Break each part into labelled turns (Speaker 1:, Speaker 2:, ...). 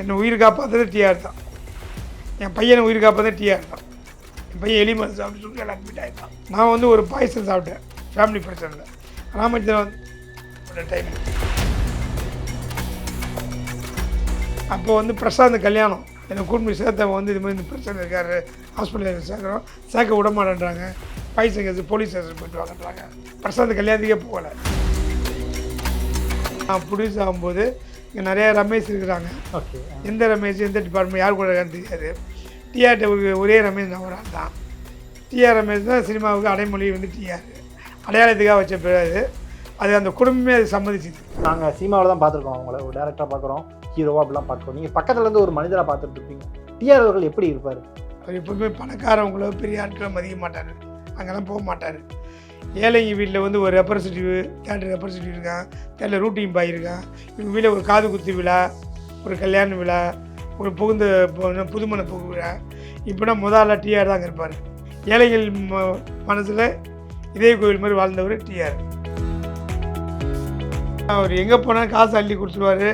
Speaker 1: என்னை உயிர் காப்பாற்றுறது டிஆர் தான். என் பையனை உயிர் காப்பாற்றுறது டிஆர் தான். என் பையன் எலி மருந்து சாப்பிட்டு சொல்லி அட்மிட் ஆகிட்டான். நான் வந்து ஒரு பாய்சன் சாப்பிட்டேன் ஃபேமிலி பிரச்சனையில். ராமச்சந்திரன் வந்து டைம் அப்போ வந்து பிரசாந்த் கல்யாணம் என்னை கூட்டு சேர்த்தவங்க வந்து இது மாதிரி இந்த பிரச்சனை இருக்காரு, ஹாஸ்பிட்டலில் சேர்க்க விட மாட்டேன்றாங்க, பாய்சன் கேஸ் போலீஸ் ஸ்டேஷன் போய்ட்டு வாங்கன்றாங்க. பிரசாந்த் கல்யாணத்துக்கே போகலை. நான் ப்ரொடியூஸ் ஆகும்போது இங்கே நிறையா ரமேஷ் இருக்கிறாங்க.
Speaker 2: ஓகே.
Speaker 1: எந்த ரமேஷ் எந்த டிபார்ட்மெண்ட் யார் கூட இருக்கான்னு தெரியாது. டிஆர்கிட்ட ஒரே ரமேஷ் நான் ஒரு ஆள் தான். டிஆர் ரமேஷ் தான் சினிமாவுக்கு அடைமொழி வந்து டிஆர் அடையாளத்துக்காக வச்ச பிறகு அது அந்த குடும்பமே அது சம்மதிச்சுது.
Speaker 2: நாங்கள் சினிமாவில் தான் பார்த்துருக்கோம், அவங்கள ஒரு டேரக்டராக பார்க்குறோம், ஹீரோவாக அப்படிலாம் பார்க்குறோம். நீங்கள் பக்கத்துலேருந்து ஒரு மனிதராக பார்த்துட்டு இருப்பீங்க. டிஆர் அவர்கள் எப்படி இருப்பார்?
Speaker 1: அவர் எப்போவுமே பணக்காரவங்களோ பெரிய ஆட்களை மதிக்க மாட்டார், அங்கெல்லாம் போக மாட்டார். ஏழைங்க வீட்டில் வந்து ஒரு ரெப்ரசன்டேட்டிவ் தேட்டர் ரெப்ரசன்டேட்டிவ் இருக்கான், தேட்டரில் ரூட்டிங் பாய் இருக்கான். இவங்க வீட்டில் ஒரு காது குத்து விழா, ஒரு கல்யாண விழா, ஒரு புதுமண புகு விழா, இப்போனா முதல்ல டிஆர் தாங்க இருப்பார். ஏழைகள் மனசில் இதே கோவில் மாதிரி வாழ்ந்தவர் டிஆர். அவர் எங்கே போனால் காசு அள்ளி கொடுத்துருவார்,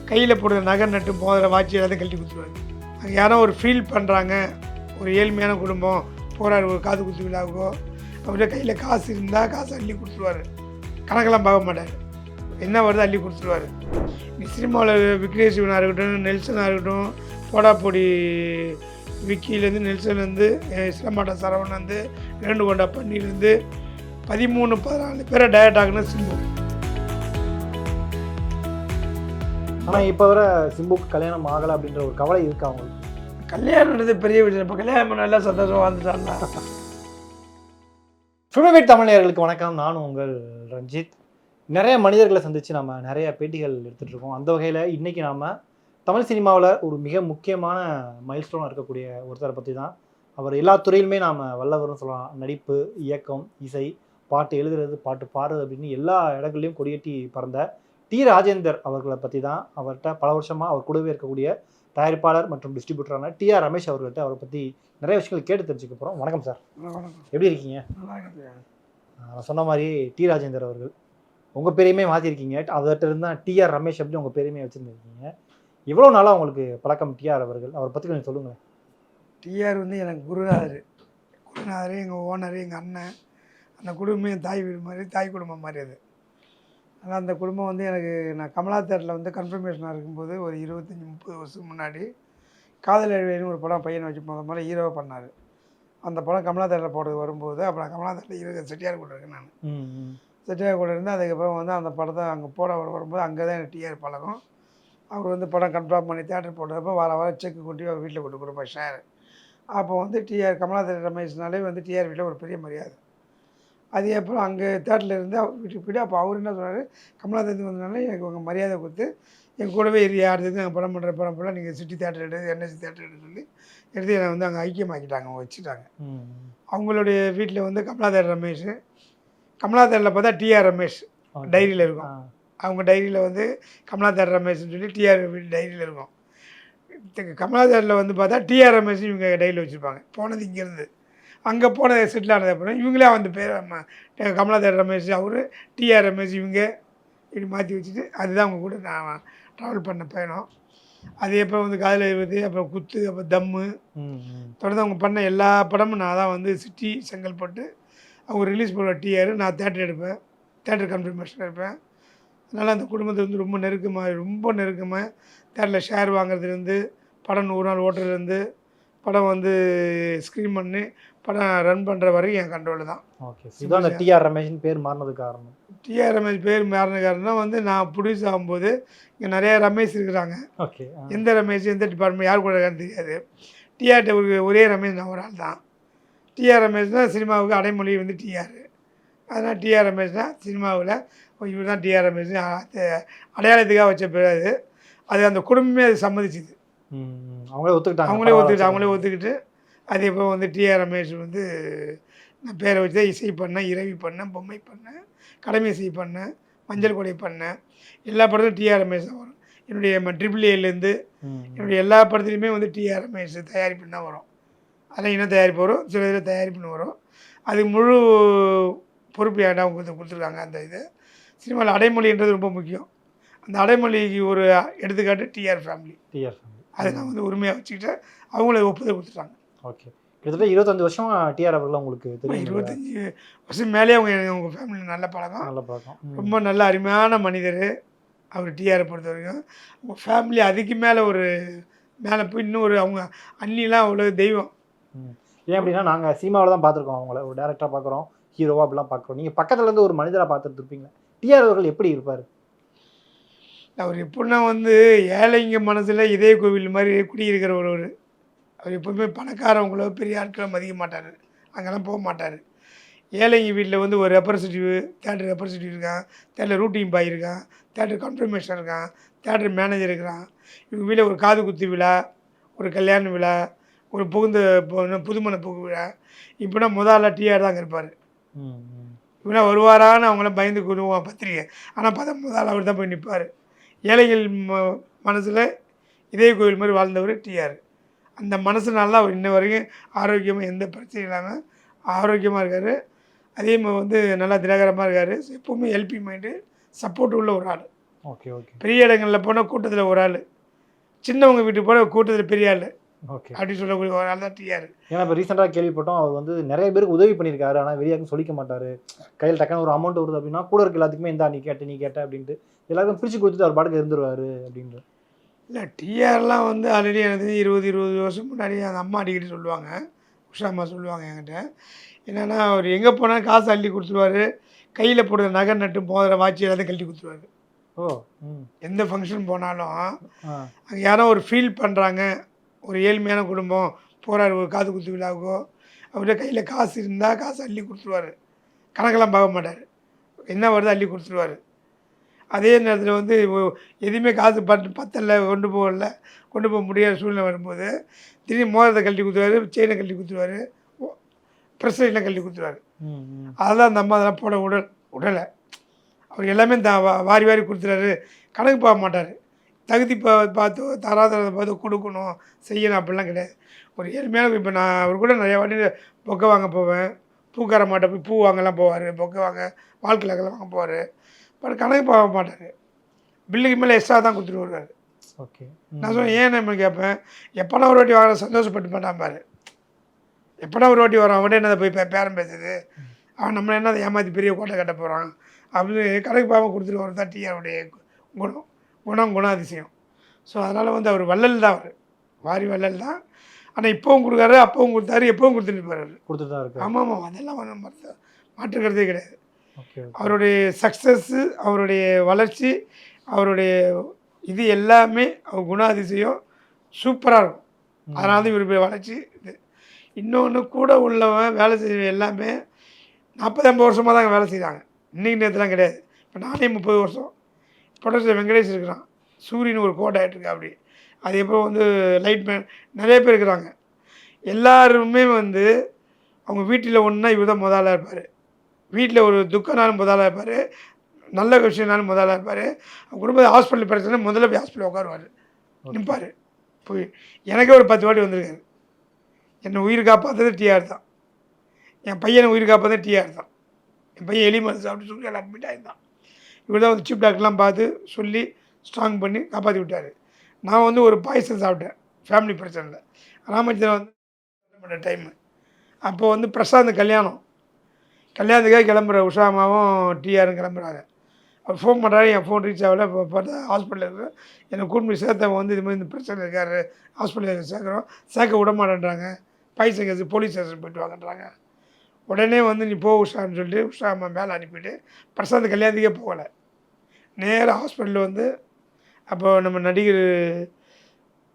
Speaker 1: கையில் போடுற நகை நட்டு மோதிர வாட்சி எல்லாத்தையும் கழட்டி கொடுத்துருவார். அங்கே யாரோ ஒரு ஃபீல் பண்ணுறாங்க, ஒரு ஏழ்மையான குடும்பம் போகிறாரு ஒரு காது குத்து விழாவுக்கோ, அவர்கிட்ட கையில் காசு இருந்தால் காசு அள்ளி கொடுத்துருவார். கணக்கெல்லாம் பார்க்க மாட்டார், என்ன வருதோ அள்ளி கொடுத்துருவார். சினிமாவில் விக்னேஷ் சிவனாக இருக்கட்டும், நெல்சனாக இருக்கட்டும், போடாப்பொடி விக்கிலேருந்து நெல்சன்லேருந்து சிலம்பாட்ட சரவணன்லேருந்து இரண்டு கொண்டா பண்ணிலேருந்து 13-14 பேரை டயட் ஆகுனா சிம்பு.
Speaker 2: ஆனால் இப்போ வர சிம்புக்கு கல்யாணம் ஆகலை அப்படின்ற ஒரு கவலை இருக்கு அவங்களுக்கு.
Speaker 1: கல்யாணம்ன்றது பெரிய விஷயம். இப்போ கல்யாணம் பண்ண நல்லா சந்தோஷமாக வாழ்ந்துட்டாங்க.
Speaker 2: ஃபில்மேட் தமிழர்களுக்கு வணக்கம். நானும் உங்கள் ரஞ்சித். நிறைய மனிதர்களை சந்தித்து நம்ம நிறைய பேட்டிகள் எடுத்துகிட்டு இருக்கோம். அந்த வகையில் இன்றைக்கி நாம் தமிழ் சினிமாவில் ஒரு மிக முக்கியமான மைல்ஸ்டோனாக இருக்கக்கூடிய ஒருத்தரை பற்றி தான். அவர் எல்லா துறையிலுமே நாம் வல்லவர்னு சொல்லலாம். நடிப்பு, இயக்கம், இசை, பாட்டு எழுதுறது, பாட்டு பாடுறது அப்படின்னு எல்லா இடங்கள்லையும் கொடியேற்றி பறந்த டி ராஜேந்தர் அவர்களை பற்றி தான். அவர்கிட்ட பல வருஷமாக அவர் கூடவே இருக்கக்கூடிய தயாரிப்பாளர் மற்றும் டிஸ்ட்ரிபியூட்டரான டிஆர் ரமேஷ் அவர்கள்ட்ட அவரை பற்றி நிறைய விஷயங்கள் கேட்டு தெரிஞ்சுக்க போகிறோம். வணக்கம் சார். எப்படி இருக்கீங்க? நான் சொன்ன மாதிரி டி ராஜேந்தர் அவர்கள் உங்கள் பேரையுமே மாற்றிருக்கீங்க. அவர்கிட்ட இருந்தால் டிஆர் ரமேஷ் அப்படின்னு உங்கள் பேரையுமே வச்சுருந்துருக்கீங்க. எவ்வளோ நாளாக உங்களுக்கு பழக்கம் டிஆர் அவர்கள்? அவரை பற்றி கொஞ்சம் சொல்லுங்கள்.
Speaker 1: டிஆர் வந்து எனக்கு குருநாதர், எங்கள் ஓனர், எங்கள் அண்ணன். அந்த குடும்பம் என் தாய் வீடு மாதிரி, தாய் குடும்பம் மாதிரி அது. ஆனால் அந்த குடும்பம் வந்து எனக்கு நான் கமலா தேட்டரில் வந்து கன்ஃபர்மேஷனாக இருக்கும்போது ஒரு 25-30 வருஷம் முன்னாடி காதல் எழுவேன்னு ஒரு படம் பையனை வச்சு முதல்ல ஹீரோவாக பண்ணார். அந்த படம் கமலா தேட்டரில் போடுறது வரும்போது அப்போ நான் கமலா தேட்டரில் இருக்க செட்டியார் கூட இருக்கேன். நான் செட்டியார் கூட இருந்து அதுக்கப்புறம் வந்து அந்த படத்தை அங்கே போட வரும்போது அங்கே தான் எனக்கு டிஆர் பழக்கம். அவர் வந்து படம் கன்ஃபார்ம் பண்ணி தேட்டர் போட்டதப்போ வார செக்கு கொண்டு அவர் வீட்டில் கொண்டு கொடுப்பேன் ஷேர். அப்போ வந்து டிஆர் கமலா தேட்டர் ரமேஷ்னாலே வந்து டிஆர் வீட்டில் ஒரு பெரிய மரியாதை. அது அப்புறம் அங்கே தேட்டரில் இருந்து அவர் வீட்டுக்கு போய்ட்டு அப்போ அவர் என்ன சொன்னார், கமலா தேட்டர் வந்ததுனால எனக்கு உங்கள் மரியாதை கொடுத்து என் கூடவே அடுத்தது நாங்கள் படம் பண்ணுற படம் ஃபுல்லாக நீங்கள் சிட்டி தேட்டர் எடுத்து என்எஸ்சி தேட்டர் எடுத்து சொல்லி எடுத்து என்னை வந்து அங்கே ஐக்கியமாக்கிட்டாங்க, அவங்க வச்சுட்டாங்க. அவங்களுடைய வீட்டில் வந்து கமலா தேட்டர் ரமேஷ், கமலா தேட்டரில் பார்த்தா டிஆர் ரமேஷ் டைரியில் இருக்கும். அவங்க டைரியில் வந்து கமலா தேட்டர் ரமேஷ்னு சொல்லி டிஆர் வீட்டு டைரியில் இருக்கும். கமலா தேட்டரில் வந்து பார்த்தா டிஆர் ரமேஷ் இவங்க டைரியில் வச்சுருப்பாங்க. போனது இங்கேருந்து அங்கே போன செட்டில் ஆனது அப்புறம் இவங்களே வந்து பேர் கமலா தேட்டர் ரமேஷ், அவர் டிஆர் ரமேஷ், இவங்க இப்படி மாற்றி வச்சுட்டு அதுதான் அவங்க கூட நான் ட்ராவல் பண்ண பயணம். அது எப்போ வந்து காதல் எழுபது, அப்புறம் குத்து, அப்புறம் தம்மு, தொடர்ந்து அவங்க பண்ண எல்லா படமும் நான் தான் வந்து சிட்டி செங்கல்பட்டு அவங்க ரிலீஸ் பண்ணுற டிஆர், நான் தேட்டர் எடுப்பேன், தேட்டர் கன்ஃபர்மேஷன் எடுப்பேன். அதனால் அந்த குடும்பத்தை வந்து ரொம்ப நெருக்கமாக தேட்டரில் ஷேர் வாங்குறதுலேருந்து, படம் 100 நாள் ஓட்டுறதுலேருந்து, படம் வந்து ஸ்க்ரீன் பண்ணி படம் ரன் பண்ணுற வரைக்கும் என் கண்ட்ரோல் தான்.
Speaker 2: ஓகே. இதுதான் அந்த டிஆர் ரமேஷின் பேர் மாறினது காரணம்.
Speaker 1: டிஆர் ரமேஷ் பேர் மாறின காரணம் வந்து நான் ப்ரொடியூஸ் ஆகும்போது இங்கே நிறையா ரமேஷ் இருக்கிறாங்க.
Speaker 2: ஓகே. எந்த
Speaker 1: ரமேஷ் எந்த டிபார்ட்மெண்ட் யார் கூட இருக்கான்னு தெரியாது. டிஆர்கிட்ட ஒரே ரமேஷ் நான் ஒரு ஆள் தான். டிஆர் ரமேஷ் தான் சினிமாவுக்கு அடைமொழி வந்து டிஆர். அதனால் டிஆர் ரமேஷ் தான் சினிமாவில் இவர் தான் டிஆர் ரமேஷ் அடையாளத்துக்காக வச்ச பிறகு அது அந்த குடும்பமே அது சம்மதிச்சுது. அவங்களே ஒத்துக்கிட்டு அது இப்போ வந்து டிஆர் ரமேஷ் வந்து நான் பேரை வச்சு தான் இசை பண்ணேன், இரவி பண்ணேன், பொம்மை பண்ணேன், கடமை இசை பண்ணேன், மஞ்சள் கொடை பண்ணேன். எல்லா படத்துலையும் டிஆர் ரமேஷ் தான் வரும். என்னுடைய AAA என்னுடைய எல்லா படத்துலையுமே வந்து டிஆர் ரமேஷ் தயாரிப்புன்னு தான் வரும். அதில் என்ன தயாரிப்பு வரும், சில இதில் தயாரிப்புன்னு வரும். அது முழு பொறுப்பு ஏன்டா அவங்க கொடுத்துருக்காங்க. அந்த இது சினிமாவில் அடைமொழின்றது ரொம்ப முக்கியம். அந்த அடைமொழிக்கு ஒரு எடுத்துக்காட்டு டிஆர் ஃபேமிலி.
Speaker 2: டிஆர்
Speaker 1: அதை நான் வந்து உரிமையாக வச்சுக்கிட்டு அவங்கள ஒப்புதல் கொடுத்துட்டாங்க.
Speaker 2: ஓகே. கிட்டத்தட்ட 25 வருஷமா டிஆர் அவர்கள் உங்களுக்கு தெரியும்.
Speaker 1: 25 வருஷம் மேலே அவங்க ஃபேமிலி நல்ல பழக்கம்.
Speaker 2: நல்ல பழக்கம்.
Speaker 1: ரொம்ப நல்ல அருமையான மனிதர் அவர். டிஆரை பொறுத்த வரைக்கும் அவங்க ஃபேமிலி அதுக்கு மேலே ஒரு மேலே போய் இன்னும் ஒரு அவங்க அண்ணிலாம் அவ்வளோ தெய்வம்.
Speaker 2: ஏன் அப்படின்னா நாங்கள் சினிமாவில் தான் பார்த்துருக்கோம் அவங்கள, ஒரு டேரக்டராக பார்க்குறோம், ஹீரோவாக அப்படிலாம் பார்க்குறோம். நீங்கள் பக்கத்துலேருந்து ஒரு மனிதராக பார்த்துட்டு இருப்பீங்க. டிஆர் அவர்கள் எப்படி இருப்பார்?
Speaker 1: அவர் எப்படின்னா வந்து ஏழைங்க மனசில் இதய கோவில் மாதிரி குடியிருக்கிற ஒரு அவர் எப்போவுமே பணக்காரவங்களோ பெரிய ஆட்களை மதிக்க மாட்டார், அங்கெல்லாம் போக மாட்டார். ஏழைங்க வீட்டில் வந்து ஒரு ரெப்ரசன்டேட்டிவ், தேட்டர் ரெப்ரசன்டேட்டிவ் இருக்கான், தேட்டர் ரூட்டிங் பாய் இருக்கான், தேட்டர் கன்ஃபர்மேஷன் இருக்கான், தேட்டர் மேனேஜர் இருக்கிறான். இவங்க வீட்டில் ஒரு காது குத்து விழா, ஒரு கல்யாண விழா, ஒரு புதுமண புகு விழா, இப்போனா முதல்ல டிஆர் தான் அங்கே இருப்பார். இப்போனா வருவாரான்னு அவங்களாம் பயந்து கொடுவோம் பத்திரிக்கை. ஆனால் பார்த்தா முதல்ல அவர் தான் போய் நிற்பார். ஏழைகள் மனசில் இதய கோவில் மாதிரி வாழ்ந்தவர் டிஆர். அந்த மனசுனால அவர் இன்ன வரைக்கும் ஆரோக்கியமாக எந்த பிரச்சனையும் இல்லாமல் ஆரோக்கியமாக இருக்கார். அதே மாதிரி வந்து நல்லா தினகரமாக இருக்கார். எப்போவுமே ஹெல்பிங் மைண்டு, சப்போர்ட் உள்ள ஒரு ஆள்.
Speaker 2: Okay okay.
Speaker 1: பெரிய இடங்களில் போனால் கூட்டத்தில் ஒரு ஆள், சின்னவங்க வீட்டுக்கு போனால் கூட்டத்தில் பெரிய ஆள்
Speaker 2: ஓகே
Speaker 1: அப்படி சொல்லக்கூடிய ஒரு ஆள் தான் டிஆர்.
Speaker 2: ஏன்னா இப்போ ரீசெண்டாக கேள்விப்பட்டோம் அவர் வந்து நிறைய பேருக்கு உதவி பண்ணியிருக்காரு, ஆனால் வெளியாருக்கும் சொல்லிக்க மாட்டார். கையில் டக்குன்னு ஒரு அமௌண்ட் வருது அப்படின்னா கூட இருக்க எல்லாத்துக்குமே இந்தா நீ கேட்ட அப்படின்ட்டு எல்லாருக்கும் பிரித்து கொடுத்துட்டு அவர் பாட்டுக்கு இருந்துருவார் அப்படின்ட்டு.
Speaker 1: இல்லை, டிஆர்லாம் வந்து ஆல்ரெடி எனக்கு 20 வருஷம் முன்னாடி அந்த அம்மா அடிக்கடி சொல்லுவாங்க, உஷா அம்மா சொல்லுவாங்க என்கிட்ட. என்னென்னா அவர் எங்கே போனால் காசு அள்ளி கொடுத்துருவார், கையில் போடுற நகை நட்டு மோதிர வாட்சி எல்லாத்தையும் கழட்டி கொடுத்துருவாரு.
Speaker 2: ஓ.
Speaker 1: எந்த ஃபங்க்ஷன் போனாலும் அங்கே யாரோ ஒரு ஃபீல் பண்ணுறாங்க, ஒரு ஏழ்மையான குடும்பம் போகிறாரு ஒரு காது குத்து விழாவுக்கோ, அவர்கிட்ட கையில் காசு இருந்தால் காசு அள்ளி கொடுத்துருவாரு. கணக்கெல்லாம் பார்க்க மாட்டார், என்ன வருதோ அள்ளி கொடுத்துருவாரு. அதே நேரத்தில் வந்து எதுவுமே காசு பத்தலை, கொண்டு போக முடியாத சூழ்நிலை வரும்போது திடீர்னு மோதிரத்தை கழட்டி கொடுத்துருவாரு, செயினை கழட்டி கொடுத்துருவாரு, ப்ரெஸ்ஸெல்லாம் கழட்டி கொடுத்துருவாரு. அதெல்லாம் அந்த அம்மா அதெல்லாம் போட உடலை. அவர் எல்லாமே வாரி கொடுத்துறாரு, கணக்கு பார்க்க மாட்டார். தகுதி பார்த்து தராதரத்தை பார்த்து கொடுக்கணும் செய்யணும் அப்படிலாம் கிடையாது. ஒரு ஏழ்மையான இப்போ நான் அவர் கூட நிறையா வாட்டி பொக்கை வாங்க போவேன், பூக்கார மாட்டை போய் பூ வாங்கலாம் போவார், பொக்கை வாங்க வாழ்க்கையில் வாங்க போவார். பட் கணக்கு பார்க்க மாட்டார், பில்லுக்கு மேலே எக்ஸ்ட்ரா தான் கொடுத்துட்டு வருவார்.
Speaker 2: ஓகே.
Speaker 1: நான் சொன்னேன் ஏன் நம்ம கேட்பேன், எப்போனா ஒரு வாட்டி வாங்க சந்தோஷப்பட்டு மாட்டான், எப்போனா ஒரு வாட்டி வரான் அவனே என்ன போய் பேரம் பேசுது, அவன் நம்மளை என்ன ஏமாற்றி பெரிய கோட்டை கட்ட போகிறான் அப்படின்னு கணக்கு பார்க்க கொடுத்துட்டு வர தான் டிஆருடைய குணாதிசயம். ஸோ அதனால் வந்து அவர் வள்ளல் தான், அவர் வாரி வள்ளல் தான். ஆனால் இப்போவும் கொடுக்காரு, அப்பவும் கொடுத்தாரு, எப்பவும் கொடுத்துட்டு போகிறாரு, கொடுத்துட்டு தான் இருக்கு. ஆமாம் ஆமாம், அதெல்லாம் மாற்றுக்கிறதே கிடையாது. அவருடைய சக்ஸஸ்ஸு, அவருடைய வளர்ச்சி, அவருடைய இது எல்லாமே அவர் குணாதிசயம் சூப்பராக இருக்கும். அதனால தான் இவருடைய வளர்ச்சி இது. இன்னொன்று கூட உள்ளவன் வேலை செய்ய எல்லாமே 40-50 வருஷமாக தான் வேலை செய்கிறாங்க, இன்றைக்கி நேரத்துலாம் கிடையாது. இப்போ நானே 30 வருஷம். ப்ரொடக்ஷன் வெங்கடேஷ் இருக்கிறான், சூரியன் ஒரு கோட் ஆகிட்டுருக்கு அப்படி. அது எப்போ வந்து லைட்மேன் நிறைய பேர் இருக்கிறாங்க. எல்லாருமே வந்து அவங்க வீட்டில் ஒன்றா இவர் தான் முதலாக இருப்பார், வீட்டில் ஒரு துக்கனாலும் முதலாக இருப்பார், நல்ல விஷயம்னாலும் முதலாக இருப்பார். அவங்க குடும்பம் ஹாஸ்பிட்டல் பிரச்சனை முதல்ல போய் ஹாஸ்பிட்டல் உட்காருவார், நிற்பார். போய் எனக்கே ஒரு 10 வாட்டி வந்திருக்காரு. என்னை உயிர் காப்பாற்றுறது டிஆர் தான், என் பையனை உயிர் காப்பாற்றுறது டிஆர் தான். என் பையன் எலி மருந்து சாப்பிட்டு சொல்லி எல்லாம் அட்மிட் ஆகிருந்தான். இவர் தான் வந்து சீஃப் டாக்டர்லாம் பார்த்து சொல்லி ஸ்ட்ராங் பண்ணி காப்பாற்றி விட்டார். நான் வந்து ஒரு பாய்சன் சாப்பிட்டேன் ஃபேமிலி பிரச்சனையில், ராமச்சந்திரன் வந்து டைமு. அப்போது வந்து பிரசாந்த் கல்யாணத்துக்காக கிளம்புற உஷா அம்மாவும் டிஆரும் கிளம்புறாங்க. அவர் ஃபோன் பண்ணுறாரு, என் ஃபோன் ரீச் ஆகலை. இப்போ பார்த்தா ஹாஸ்பிட்டலில் இருக்கிறேன், என்னை கூட்டு சேர்த்தவங்க வந்து இது மாதிரி இந்த பிரச்சனை இருக்கார், ஹாஸ்பிட்டலில் சேர்க்க விட மாட்டேன்றாங்க, பைசா கேஸ் போலீஸ் ஸ்டேஷன் போய்ட்டு வாங்கன்றாங்க. உடனே வந்து நீ போ உஷான்னு சொல்லிட்டு உஷா அம்மா மேலே அனுப்பிட்டு பிரசாந்த் கல்யாணத்துக்கே போகலை, நேராக ஹாஸ்பிட்டலில் வந்து அப்போ நம்ம நடிகர்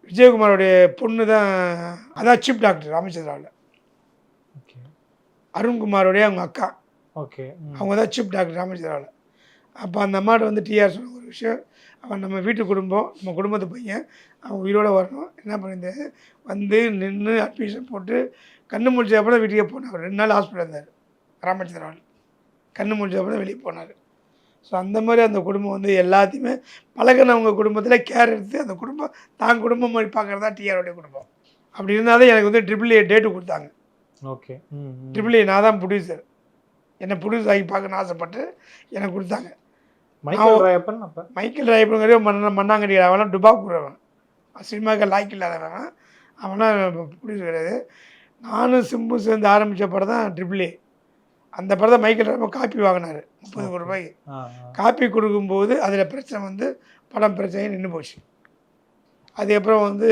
Speaker 1: விஜயகுமாரோடைய பொண்ணு தான், அதான் சீஃப் டாக்டர் ராமச்சந்திராவில், அருண்குமாரோடைய அவங்க அக்கா. ஓகே. அவங்க தான் சீஃப் டாக்டர் ராமச்சந்திராவில். அப்போ அந்த அம்மாட்ட வந்து டிஆர் சொன்ன ஒரு விஷயம், அவன் நம்ம வீட்டு குடும்பம், நம்ம குடும்பத்து பையன், அவன் உயிரோடு வரணும், என்ன பண்ணியிருந்தேன் வந்து நின்று அட்மிஷன் போட்டு கண்ணு முடிச்ச அப்புறம் வீட்டுக்கே போனார். 2 நாள் ஹாஸ்பிட்டல் இருந்தார் ராமச்சந்திராவில், கண்ணு முடிச்ச அப்புறம் வெளியே போனார். ஸோ அந்த மாதிரி அந்த குடும்பம் வந்து எல்லாத்தையுமே பழகினவங்க குடும்பத்தில் கேர் எடுத்து அந்த குடும்பம் தான் குடும்பம் மாதிரி பார்க்குறது தான் டிஆருடைய குடும்பம். அப்படி இருந்தாலும் எனக்கு வந்து AAA டேட்டு கொடுத்தாங்க. ஓகே. AAA நான் தான் ப்ரொடியூசர், என்னை ப்ரொடியூஸ் ஆகி பார்க்கணுன்னு ஆசைப்பட்டு எனக்கு கொடுத்தாங்க.
Speaker 2: மைக்கேல் ராயப்பன் அப்போ
Speaker 1: மைக்கேல் ராயப்பனுங்கிறது மண்ணாங்கடி, அவெல்லாம் டுபாக்கூறவன், சினிமாவுக்கு லாய்க்கு இல்லாதவன், அவனால் பிடிச்சி கிடையாது. நானும் சிம்பு சேர்ந்து ஆரம்பித்த படம் தான் ட்ரிபிள் ஏ. அந்த படத்தை மைக்கேல் ராயப்பன் காப்பி வாங்கினார் 30 கோடி ரூபாய்க்கு. காப்பி கொடுக்கும்போது அதில் பிரச்சனை வந்து படம் பிரச்சனையே நின்று போச்சு. அதுக்கப்புறம் வந்து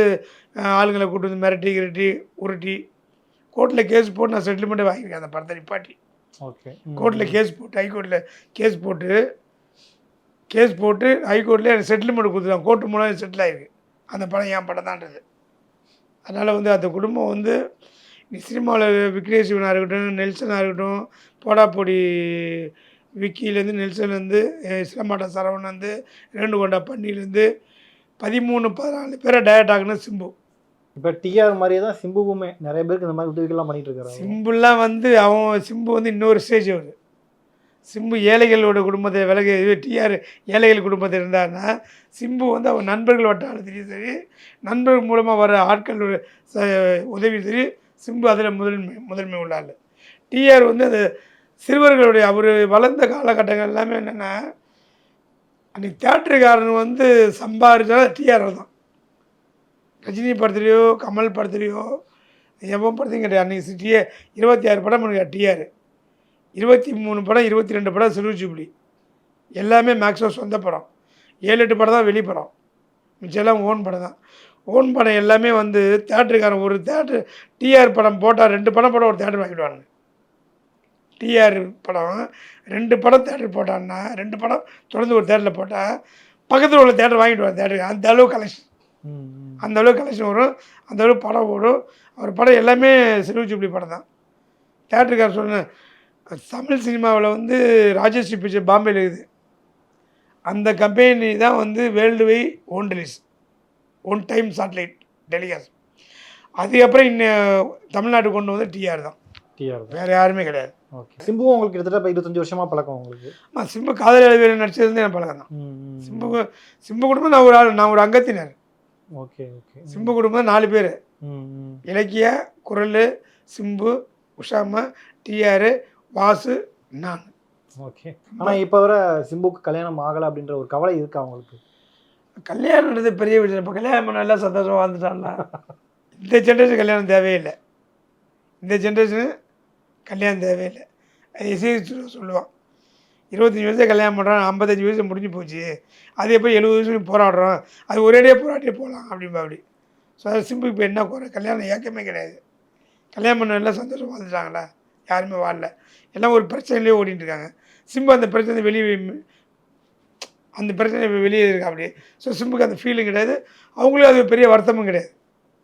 Speaker 1: ஆளுங்களை கூட்டு வந்து மிரட்டி கிரட்டி உருட்டி கோர்ட்டில் கேஸ் போட்டு நான் செட்டில்மெண்ட்டே வாங்கியிருக்கேன். அந்த படத்தை நிப்பாட்டி
Speaker 2: ஓகே
Speaker 1: கோர்ட்டில் கேஸ் போட்டு ஹைகோர்ட்டில் கேஸ் போட்டு ஹைகோர்ட்லேயே எனக்கு செட்டில்மெண்ட் கொடுத்துருவாங்க. கோர்ட்டு மூலம் செட்டில் ஆகிருக்கு. அந்த படம் என் படம் தான்றது. அதனால் வந்து அந்த குடும்பம் வந்து நீ சினிமாவில் விக்னேஷ் சிவனாக இருக்கட்டும், நெல்சனாக இருக்கட்டும், போடாப்பொடி விக்கிலேருந்து நெல்சன்லேருந்து சிலம்பாட்ட சரவணன்லேருந்து ரேணுகொண்டா பன்னிலேருந்து 13-14 பேரை டயட் ஆகுன சிம்பு.
Speaker 2: இப்போ டிஆர் மாதிரியே தான் சிம்புவுமே நிறைய பேருக்கு இந்த மாதிரி உதவிகள்லாம் பண்ணிட்டு இருக்காரு.
Speaker 1: சிம்புலாம் வந்து சிம்பு வந்து இன்னொரு ஸ்டேஜ் வருது. சிம்பு ஏழைகளோட குடும்பத்தை விலகு, டிஆர் ஏழைகள் குடும்பத்தில் இருந்தாருன்னா, சிம்பு வந்து அவன் நண்பர்கள் வட்டாரத்துலேயும் சரி, நண்பர்கள் மூலமாக வர ஆட்கள் உதவி சரி, சிம்பு அதில் முதன்மை உள்ள ஆள். டிஆர் வந்து அந்த சிறுவர்களுடைய அவர் வளர்ந்த காலகட்டங்கள் எல்லாமே என்னென்னா, அன்றைக்கி தேட்டருக்காரன் வந்து சம்பாதிச்சாலும் டிஆர் தான். ரஜினி படத்துலையோ கமல் படத்துலையோ எவன் படத்தையும் கிடையாது. அன்றைக்கி 26 படம் பண்ணுங்க டிஆர், 23 படம் 22 படம் சில்வர் ஜூப்ளி, எல்லாமே மேக்ஸிமம் சொந்த படம். 7-8 படம் தான் வெளிப்படம், மிச்செல்லாம் ஓன் படம் தான். ஓன் படம் எல்லாமே வந்து தேட்டருக்காரன் ஒரு தேட்டரு டிஆர் படம் போட்டால் 2 படம் ஒரு தேட்டர் வாங்கிடுவாங்க. டிஆர் படம் 2 படம் தேட்டர் போட்டான்னா 2 படம் தொடர்ந்து ஒரு தேட்டரில் போட்டால் பக்கத்தில் உள்ள தேட்டர் வாங்கிடுவாங்க தேட்டருக்கு. அந்த அளவுக்கு கலெக்ஷன், அந்த அளவுக்கு கலெக்ஷன் வரும், அந்த அளவுக்கு படம் ஓடும். அவர் படம் எல்லாமே சில்வர் ஜூப்ளி படம் தான். தேட்டருக்காரர் சொன்ன தமிழ் சினிமாவில் வந்து ராஜஸ்ரீ பிக்சர் பாம்பேயில் இருக்குது. அந்த கம்பெனி தான் வந்து worldwide own release, one time satellite telecast. அதுக்கப்புறம் இன்னும் தமிழ்நாட்டுக்கு கொண்டு வந்து டிஆர் தான். வேறு யாருமே கிடையாது.
Speaker 2: ஓகே. சிம்பு உங்களுக்கு கிட்டத்தட்ட 25 வருஷமாக பழக்கம் உங்களுக்கு?
Speaker 1: சிம்பு காதல் எழுதியில் நடிச்சதுலேருந்து என் பழக்கம் தான். சிம்பு குடும்பம் நான் ஒரு அங்கத்தினர்.
Speaker 2: Okay okay.
Speaker 1: சிம்பு குடும்பம் 4 பேர், இலக்கிய, குரல், சிம்பு, உஷாமா, டிஆர், வாசு, நான்.
Speaker 2: ஓகே. ஆனால் இப்போ வர சிம்புக்கு கல்யாணம் ஆகலை அப்படின்ற ஒரு கவலை இருக்கா அவங்களுக்கு?
Speaker 1: கல்யாணம்ன்றது பெரிய விஷயம். இப்போ கல்யாணம் பண்ண எல்லாம் சந்தோஷமாக வாழ்ந்துட்டான்ல. இந்த ஜென்ரேஷன் கல்யாணம் தேவையில்லை. இந்த ஜென்ரேஷனு கல்யாணம் தேவையில்லை. இசை சொல்லுவான் 25 வயசு கல்யாணம் பண்ணுறான், 55 வயசு முடிஞ்சு போச்சு, அது எப்போ 70 வயசு போராடுறோம், அது ஒரேடியே போராட்டியே போகலாம் அப்படின்பா அப்படி. ஸோ அது சிம்பு இப்போ என்ன குறை? கல்யாணம் ஏக்கமே கிடையாது. கல்யாணம் பண்ண எல்லாம் சந்தோஷம் வாழ்ந்துட்டாங்களா? யாருமே வாழல, எல்லாம் ஒரு பிரச்சனையிலே ஓடிட்டு இருக்காங்க. சிம்பு அந்த பிரச்சனை வெளியே இருக்கா அப்படி. ஸோ சிம்புக்கு அந்த ஃபீலிங் கிடையாது, அவங்களும் அது பெரிய வருத்தமும் கிடையாது.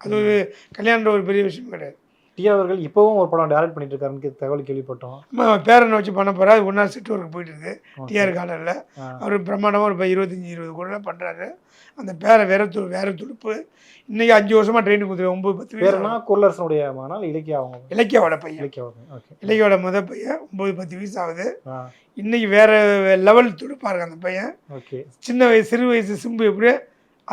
Speaker 1: அது ஒரு கல்யாணன்ற ஒரு பெரிய விஷயமும் கிடையாது.
Speaker 2: டிஆர் அவர்கள் இப்போவும் ஒரு படம் டைரக்ட் பண்ணிட்டு இருக்காருன்னு தகவல் கேள்விப்பட்டோம்.
Speaker 1: ஆமாம், பேரனை வச்சு பண்ண போகிறார். ஒன்றா செட் ஒர்க்கு போயிட்டு இருக்கு டிஆர் கார்டனில். அவர் பிரம்மாண்டமாக ஒரு 25-20 கோடிலாம் பண்ணுறாரு. அந்த பேரை வேற துடுப்பு. இன்றைக்கி 5 வருஷமாக ட்ரெயினிங் கொடுத்துரு. 9-10
Speaker 2: பேருனா குரலரசனுடைய மகனால்
Speaker 1: இலக்கியாவோட பையன். இலக்கியாவோட முதல் பையன் 9-10 வயசு ஆகுது. இன்றைக்கி வேறு லெவல் துடுப்பாக இருக்கு அந்த பையன்.
Speaker 2: ஓகே.
Speaker 1: சிறு வயசு சிம்பு எப்படி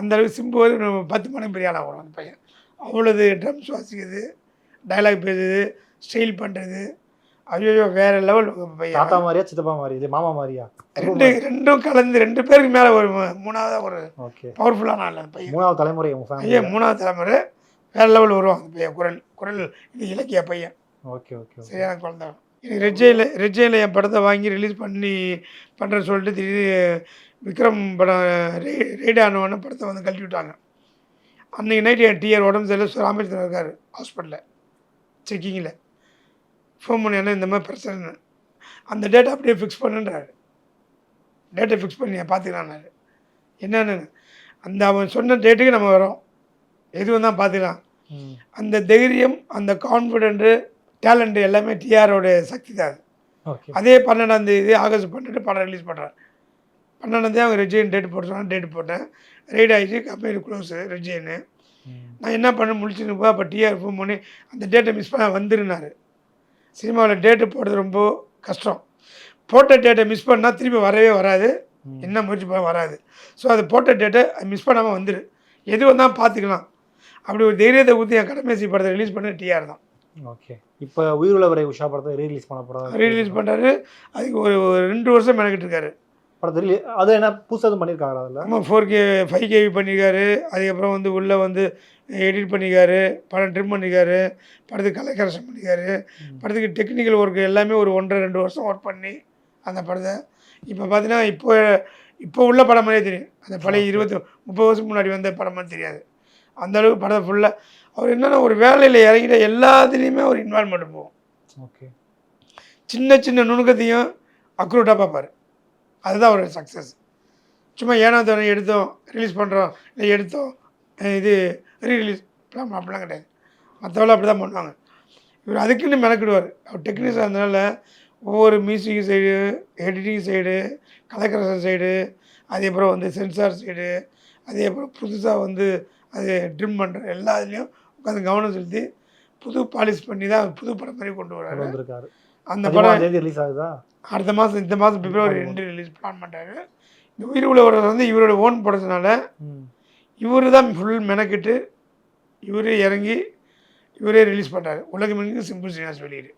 Speaker 1: அந்த அளவுக்கு சிம்பு வந்து 10 மடங்கு பெரிய ஆளாக வரும் அந்த பையன். அவ்வளோது ட்ரம்ஸ் வாசிக்குது, டைலாக் பேசுது, ஸ்டைல் பண்ணுறது, ஐயோ வேறு லெவல் பையன்.
Speaker 2: தாத்தா மாதிரியா சித்தப்பா மாதிரி, இது மாமா மாதிரியா?
Speaker 1: ரெண்டும் கலந்து 2 பேருக்கு மேலே ஒரு 3வது ஒரு பவர்ஃபுல்லான ஆள் அந்த பையன்.
Speaker 2: 3வது தலைமுறை.
Speaker 1: 3வது தலைமுறை வேறு லெவல் வருவான் அந்த பையன். குரல் இது இலக்கிய பையன்.
Speaker 2: Okay okay.
Speaker 1: சரியான குழந்தை. எனக்கு ரெஜ்ஜையில் என் படத்தை வாங்கி ரிலீஸ் பண்ணுறேன்னு சொல்லிட்டு திடீர்னு விக்ரம் படம் ரெய்டு ஆனவொன்னே படத்தை வந்து கழட்டி விட்டாங்க. அன்றைக்கி நைட்டு என் டிஆர் உடம்பு சரியில்லை, ராமேஸ்வரம் இருக்கார் ஹாஸ்பிட்டலில் செக்கிங்கில். ஃபோன் பண்ணி என்ன இந்த மாதிரி பிரச்சனை, அந்த டேட்டை அப்படியே ஃபிக்ஸ் பண்ணுன்றாரு. டேட்டை ஃபிக்ஸ் பண்ணி பார்த்துக்கலான்னாரு. என்னென்னு அந்த அவன் சொன்ன டேட்டுக்கு நம்ம வரோம், எதுவும் தான் பார்த்துக்கலாம். அந்த தைரியம், அந்த கான்ஃபிடென்ட்டு, டேலண்ட்டு எல்லாமே டிஆரோடைய சக்தி தான். அதே 12ஆம் தேதி ஆகஸ்ட் 12 படம் ரிலீஸ் பண்ணுறாரு. 12ஆம் தேதி அவங்க ரெஜ்ஜைன் டேட்டு போட்டு சொன்னால் டேட்டு போட்டேன். ரைட் ஆகிடுச்சு, கம்பெனி க்ளோஸு ரெஜ்ஜைன்னு. நான் என்ன பண்ண முடிச்சுன்னு போ. அப்போ டிஆர் ஃபோன் பண்ணி அந்த டேட்டை மிஸ் பண்ண வந்துருந்தார். சினிமாவில் டேட்டு போடுறது ரொம்ப கஷ்டம். போட்ட டேட்டை மிஸ் பண்ணால் திருப்பி வரவே வராது, என்ன முயற்சி பண்ண வராது. ஸோ அது போட்ட டேட்டை மிஸ் பண்ணாமல் வந்துடு, எது வந்தால் பார்த்துக்கலாம். அப்படி ஒரு தைரியத்தை ஊற்றி என் கடமைசி படத்தை ரிலீஸ் பண்ண டிஆர் தான்.
Speaker 2: ஓகே. இப்போ உயிருள்ளவரை உஷா படத்தை ரீரிலீஸ் பண்ண போகிறாரு.
Speaker 1: ரீரிலீஸ் பண்ணுறாரு. அதுக்கு ஒரு 2 வருஷம் மெனக்கிட்டு இருக்காரு.
Speaker 2: படத்தில் அது என்ன புதுசாக எதுவும் பண்ணியிருக்காங்களா அதில்?
Speaker 1: ஆமாம் 4K 5K பண்ணியிருக்காரு. அதுக்கப்புறம் வந்து உள்ளே வந்து எடிட் பண்ணியிருக்காரு, படம் ட்ரிம் பண்ணியிருக்காரு, படத்துக்கு கலர் கரெக்ஷன் பண்ணியிருக்காரு, படத்துக்கு டெக்னிக்கல் ஒர்க் எல்லாமே ஒரு 1.5-2 வருஷம் ஒர்க் பண்ணி அந்த படத்தை இப்போ பார்த்தீங்கன்னா இப்போ உள்ள படம் மாதிரியே தெரியும். அந்த பழைய 20-30 வருஷம் முன்னாடி வந்த படம் மாதிரி தெரியாது. அந்த அளவுக்கு படம் ஃபுல்லாக அவர் என்னென்னா ஒரு வேலையில் இறங்கிட்ட எல்லாத்துலேயுமே ஒரு இன்வால்மெண்ட் போகும்.
Speaker 2: ஓகே. சின்ன
Speaker 1: சின்ன நுணுக்கத்தையும் அக்யூரேட்டாக பார்ப்பார். அதுதான் ஒரு சக்ஸஸ். சும்மா ஏனோ தானோ எடுத்தோம் ரிலீஸ் பண்ணுறோம் இல்லை எடுத்தோம் இது ரீரிலீஸ் அப்படிலாம் கிடையாது. மற்றவெல்லாம் அப்படி தான் பண்ணுவாங்க. இவர் அதுக்குன்னு மெனக்கிடுவார். அவர் டெக்னீஷியன் இருந்தனால ஒவ்வொரு music side, editing side, collection side, அதேப்புறம் வந்து சென்சார் சைடு, அதேப்புறம் புதுசாக வந்து அது ட்ரிம் பண்ணுற எல்லா இதுலேயும் உட்காந்து கவனம் செலுத்தி புது பாலிஷ் பண்ணி தான் புது படம் மாதிரி கொண்டு வராரு. அந்த படம்
Speaker 2: ரிலீஸ் ஆகுதா?
Speaker 1: அடுத்த மாதம், இந்த மாதம் பிப்ரவரி 2 ரிலீஸ் பிளான் பண்ணுறாரு. இந்த உயிர் உழவர் வந்து இவரோட ஓன் ப்ரொடக்ஷனால இவர் தான் ஃபுல் மெனக்கிட்டு இவரே இறங்கி இவரே ரிலீஸ் பண்ணுறாரு. உலகமெங்கும் சிம்பு ஸ்ரீனிவாஸ் வெளியீடு.